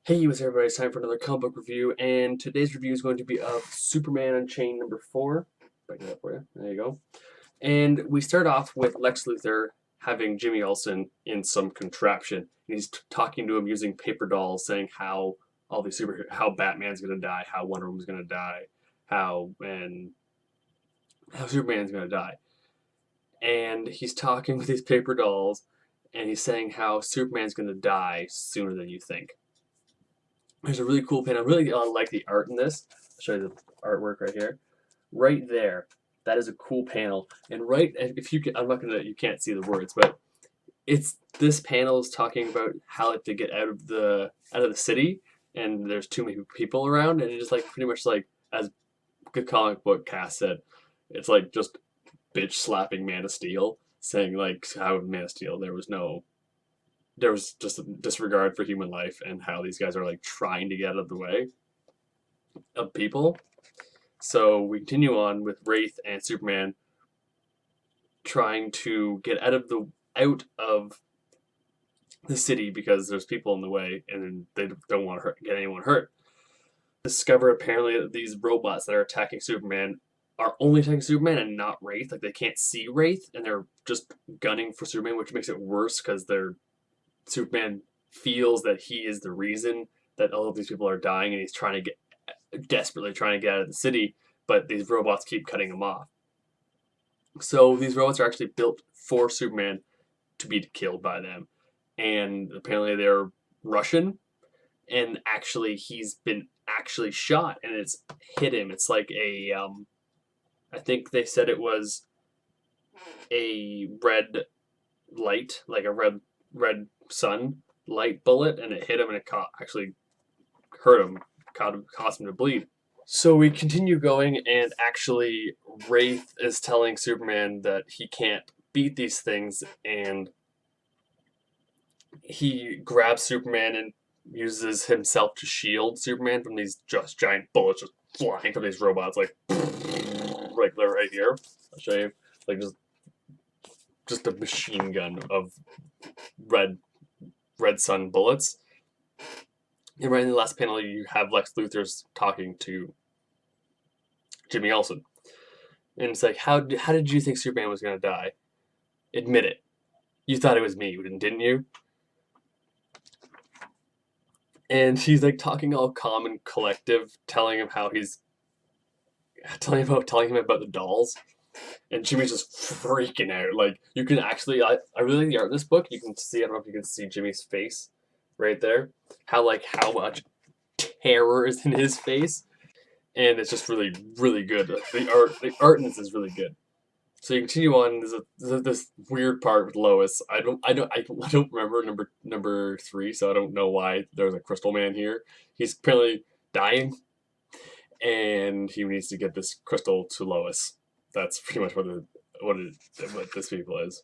Hey, what's up, everybody? It's time for another comic book review, and today's review is going to be of Superman Unchained number 4. Break it up for you. There you go. And we start off with Lex Luthor having Jimmy Olsen in some contraption. He's talking to him using paper dolls, saying how Batman's gonna die, how Wonder Woman's gonna die, how Superman's gonna die. And he's talking with these paper dolls, and he's saying how Superman's gonna die sooner than you think. There's a really cool panel. I really like the art in this. I'll show you the artwork right here. Right there. That is a cool panel. And if you can, you can't see the words, but this panel is talking about how to get out of the city, and there's too many people around, and it's like pretty much like as good comic book cast said, it's like just bitch slapping Man of Steel, saying like how in Man of Steel there was just a disregard for human life and how these guys are like trying to get out of the way of people. So we continue on with Wraith and Superman trying to get out of the city because there's people in the way and they don't want to get anyone hurt. Discover apparently that these robots that are attacking Superman are only attacking Superman and not Wraith. Like they can't see Wraith and they're just gunning for Superman, which makes it worse because Superman feels that he is the reason that all of these people are dying, and he's desperately trying to get out of the city, but these robots keep cutting him off. So these robots are actually built for Superman to be killed by them, and apparently they're Russian, and actually he's been shot, and it's hit him. It's like I think they said it was a red light, like a red sun light bullet, and it hit him, and it actually hurt him, caused him to bleed. So we continue going, and actually Wraith is telling Superman that he can't beat these things, and he grabs Superman and uses himself to shield Superman from these just giant bullets just flying from these robots, like they're right here. I'll show you, like just a machine gun of red sun bullets. And right in the last panel, you have Lex Luthor's talking to Jimmy Olsen, and it's like, how did you think Superman was gonna die? Admit it. You thought it was me, didn't you? And he's like talking all calm and collective, telling him about the dolls. And Jimmy's just freaking out. Like, you can actually, I really like the art in this book. You can see, I don't know if you can see Jimmy's face right there. How much terror is in his face. And it's just really, really good. The art in this is really good. So you continue on. There's this weird part with Lois. I don't remember number 3, so I don't know why there's a Crystal Man here. He's apparently dying, and he needs to get this crystal to Lois. That's pretty much what this people is.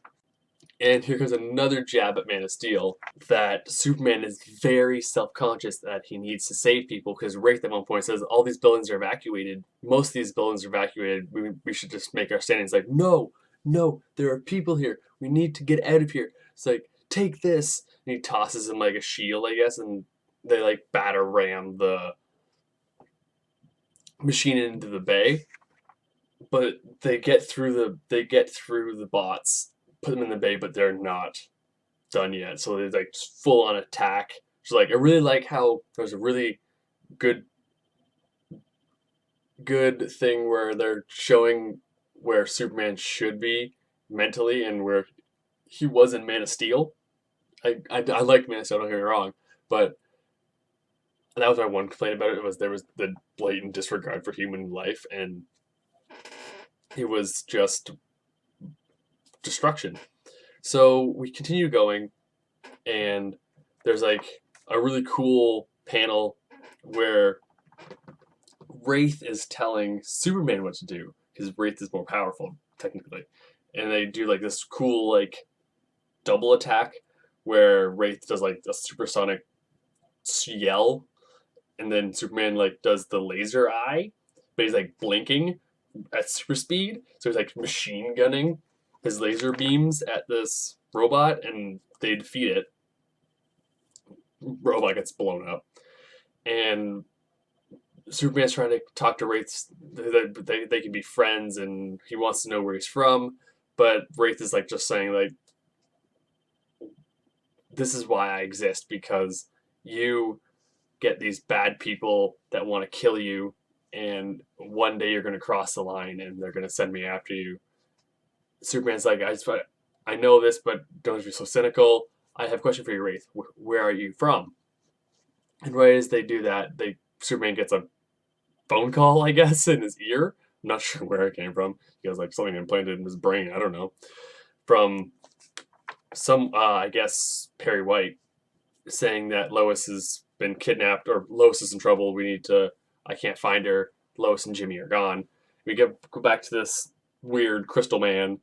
And here comes another jab at Man of Steel, that Superman is very self-conscious that he needs to save people, because Wraith at one point says all these buildings are evacuated. Most of these buildings are evacuated. We should just make our stand. It's like, no, there are people here. We need to get out of here. It's like, take this. And he tosses him like a shield, I guess, and they like batter ram the machine into the bay. But they get through the bots, put them in the bay, but they're not done yet. So they're like full on attack. So like, I really like how there's a really good thing where they're showing where Superman should be mentally and where he was in Man of Steel. I like Man of Steel, don't get me wrong, but that was my one complaint about it. There was the blatant disregard for human life, and it was just destruction. So we continue going, and there's like a really cool panel where Wraith is telling Superman what to do, because Wraith is more powerful technically, and they do like this cool like double attack where Wraith does like a supersonic yell, and then Superman like does the laser eye, but he's like blinking at super speed, so he's like machine gunning his laser beams at this robot, and they defeat it. Robot gets blown up. and Superman's trying to talk to Wraith. They can be friends, and he wants to know where he's from. But Wraith is like just saying like, this is why I exist, because you get these bad people that want to kill you, and one day you're going to cross the line and they're going to send me after you. Superman's like, I know this, but don't be so cynical. I have a question for you, Wraith. Where are you from? And right as they do that, Superman gets a phone call, I guess, in his ear. I'm not sure where it came from. He has like something implanted in his brain. I don't know. From some, I guess, Perry White, saying that Lois has been kidnapped, or Lois is in trouble. I can't find her. Lois and Jimmy are gone. We go back to this weird crystal man,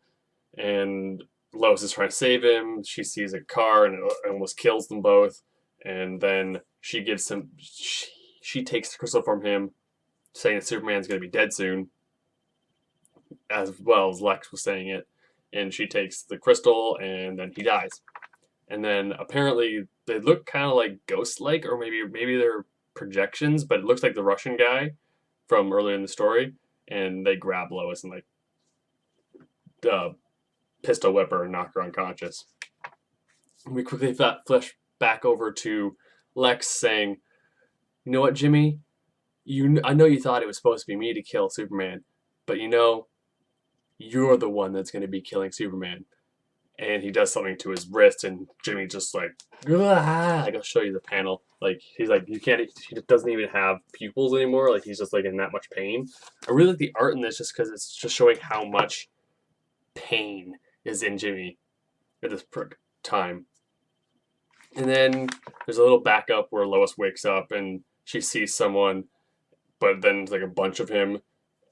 and Lois is trying to save him. She sees a car and it almost kills them both. And then she takes the crystal from him, saying that Superman's going to be dead soon, as well as Lex was saying it. And she takes the crystal, and then he dies. And then apparently they look kind of like ghost-like, or maybe they're projections, but it looks like the Russian guy from earlier in the story. And they grab Lois and like pistol whip her and knock her unconscious. We quickly flash back over to Lex saying, "You know what, Jimmy? I know you thought it was supposed to be me to kill Superman, but you're the one that's going to be killing Superman." And he does something to his wrist, and Jimmy just like, ah! Like, I'll show you the panel. Like, he's like, he doesn't even have pupils anymore. Like, he's just like in that much pain. I really like the art in this just because it's just showing how much pain is in Jimmy at this time. And then there's a little backup where Lois wakes up and she sees someone, but then there's like a bunch of him,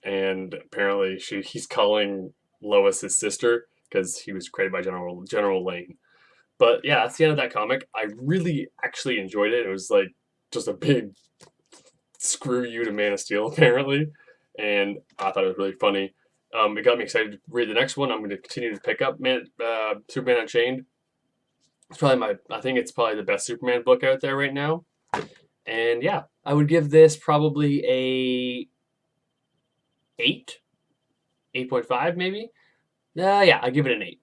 and apparently he's calling Lois his sister because he was created by General Lane. But yeah, that's the end of that comic. I really actually enjoyed it. It was like just a big screw you to Man of Steel, apparently, and I thought it was really funny. It got me excited to read the next one. I'm going to continue to pick up Superman Unchained. I think it's probably the best Superman book out there right now. And yeah, I would give this probably a 8.5 maybe. Yeah, I give it an 8.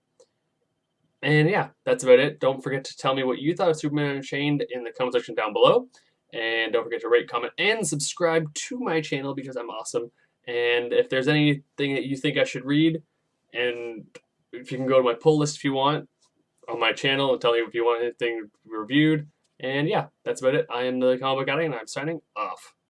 And yeah, that's about it. Don't forget to tell me what you thought of Superman Unchained in the comment section down below. And don't forget to rate, comment, and subscribe to my channel because I'm awesome. And if there's anything that you think I should read, and if you can go to my pull list if you want on my channel and tell me if you want anything reviewed. And yeah, that's about it. I am the Comic Book Addict, and I'm signing off.